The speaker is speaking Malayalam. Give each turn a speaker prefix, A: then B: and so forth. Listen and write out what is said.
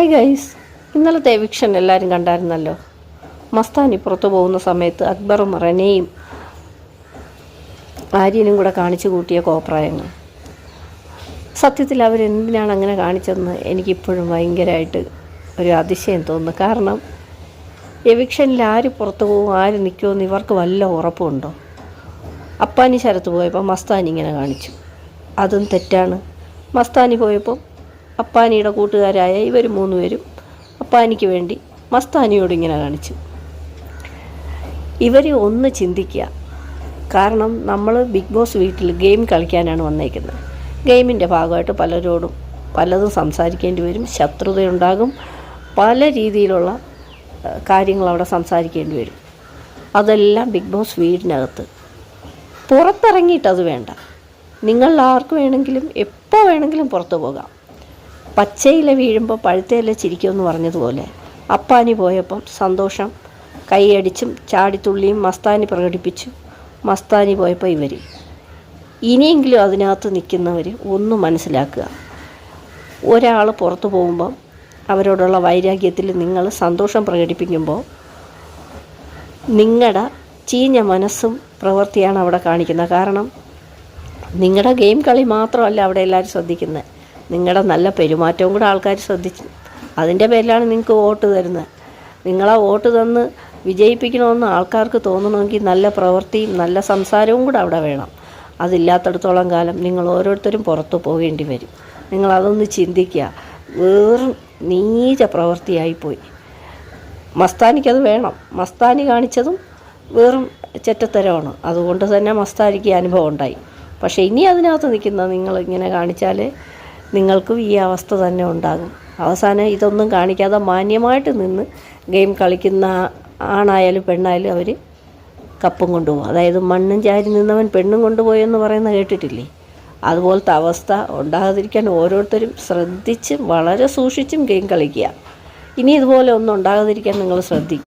A: ഹായ് ഗൈസ്, ഇന്നലത്തെ എവിക്ഷൻ എല്ലാവരും കണ്ടായിരുന്നല്ലോ. മസ്താനി പുറത്തു പോകുന്ന സമയത്ത് അക്ബറും റനയും ആര്യനും കൂടെ കാണിച്ചു കൂട്ടിയ കോപ്രായങ്ങൾ. സത്യത്തിൽ അവരെന്തിനാണ് അങ്ങനെ കാണിച്ചതെന്ന് എനിക്കിപ്പോഴും ഭയങ്കരമായിട്ട് ഒരു അതിശയം തോന്നുന്നു. കാരണം എവിക്ഷനിൽ ആര് പുറത്തു പോകും, ആര് നിൽക്കുമെന്ന് ഇവർക്ക് വല്ല ഉറപ്പുണ്ടോ? അപ്പാനി ശരത്ത് പോയപ്പോൾ മസ്താനി ഇങ്ങനെ കാണിച്ചു, അതും തെറ്റാണ്. മസ്താനി പോയപ്പോൾ അപ്പാനിയുടെ കൂട്ടുകാരായ ഇവർ മൂന്നുപേരും അപ്പാനിക്ക് വേണ്ടി മസ്താനിയോട് ഇങ്ങനെ കാണിച്ചു. ഇവർ ഒന്ന് ചിന്തിക്കുക. കാരണം നമ്മൾ ബിഗ് ബോസ് വീട്ടിൽ ഗെയിം കളിക്കാനാണ് വന്നേക്കുന്നത്. ഗെയിമിൻ്റെ ഭാഗമായിട്ട് പലരോടും പലതും സംസാരിക്കേണ്ടി വരും, ശത്രുതയുണ്ടാകും, പല രീതിയിലുള്ള കാര്യങ്ങൾ അവിടെ സംസാരിക്കേണ്ടി വരും. അതെല്ലാം ബിഗ് ബോസ് വീടിനകത്ത്. പുറത്തിറങ്ങിയിട്ടത് വേണ്ട. നിങ്ങൾ ആർക്ക് വേണമെങ്കിലും എപ്പോൾ വേണമെങ്കിലും പുറത്തു പോകാം. പച്ചയില വീഴുമ്പോൾ പഴുത്തയില ചിരിക്കുമെന്ന് പറഞ്ഞതുപോലെ അപ്പാനി പോയപ്പം സന്തോഷം കൈയടിച്ചും ചാടിത്തുള്ളിയും മസ്താനി പ്രകടിപ്പിച്ചു. മസ്താനി പോയപ്പോൾ ഇവർ. ഇനിയെങ്കിലും അതിനകത്ത് നിൽക്കുന്നവർ ഒന്ന് മനസ്സിലാക്കുക. ഒരാൾ പുറത്തു പോകുമ്പം അവരോടുള്ള വൈരാഗ്യത്തിൽ നിങ്ങൾ സന്തോഷം പ്രകടിപ്പിക്കുമ്പോൾ നിങ്ങളുടെ ചീഞ്ഞ മനസ്സും പ്രവൃത്തിയാണ് അവിടെ കാണിക്കുന്നത്. കാരണം നിങ്ങളുടെ ഗെയിം കളി മാത്രമല്ല അവിടെ എല്ലാവരും ശ്രദ്ധിക്കുന്നത്, നിങ്ങളുടെ നല്ല പെരുമാറ്റവും കൂടെ ആൾക്കാർ ശ്രദ്ധിച്ചു. അതിൻ്റെ പേരിലാണ് നിങ്ങൾക്ക് വോട്ട് തരുന്നത്. നിങ്ങളെ വോട്ട് തന്ന് വിജയിപ്പിക്കണമെന്ന് ആൾക്കാർക്ക് തോന്നണമെങ്കിൽ നല്ല പ്രവൃത്തിയും നല്ല സംസാരവും കൂടെ അവിടെ വേണം. അതില്ലാത്തടത്തോളം കാലം നിങ്ങൾ ഓരോരുത്തരും പുറത്തു പോകേണ്ടി വരും. നിങ്ങളതൊന്ന് ചിന്തിക്കുക. വെറും നീച പ്രവൃത്തിയായിപ്പോയി. മസ്താനിക്കത് വേണം. മസ്താനി കാണിച്ചതും വെറും ചെറ്റത്തരമാണ്. അതുകൊണ്ട് തന്നെ മസ്താനിക്ക് അനുഭവം ഉണ്ടായി. പക്ഷേ ഇനി അതിനകത്ത് നിൽക്കുന്ന നിങ്ങളിങ്ങനെ കാണിച്ചാൽ നിങ്ങൾക്കും ഈ അവസ്ഥ തന്നെ ഉണ്ടാകും. അവസാനം ഇതൊന്നും കാണിക്കാതെ മാന്യമായിട്ട് നിന്ന് ഗെയിം കളിക്കുന്ന ആണായാലും പെണ്ണായാലും അവർ കപ്പും കൊണ്ടുപോകും. അതായത് മണ്ണും ചാരി നിന്നവൻ പെണ്ണും കൊണ്ടുപോയെന്ന് പറയുന്നത് കേട്ടിട്ടില്ലേ? അതുപോലത്തെ അവസ്ഥ ഉണ്ടാകാതിരിക്കാൻ ഓരോരുത്തരും ശ്രദ്ധിച്ചും വളരെ സൂക്ഷിച്ചും ഗെയിം കളിക്കുക. ഇനി ഇതുപോലെ ഒന്നും ഉണ്ടാകാതിരിക്കാൻ നിങ്ങൾ ശ്രദ്ധിക്കുക.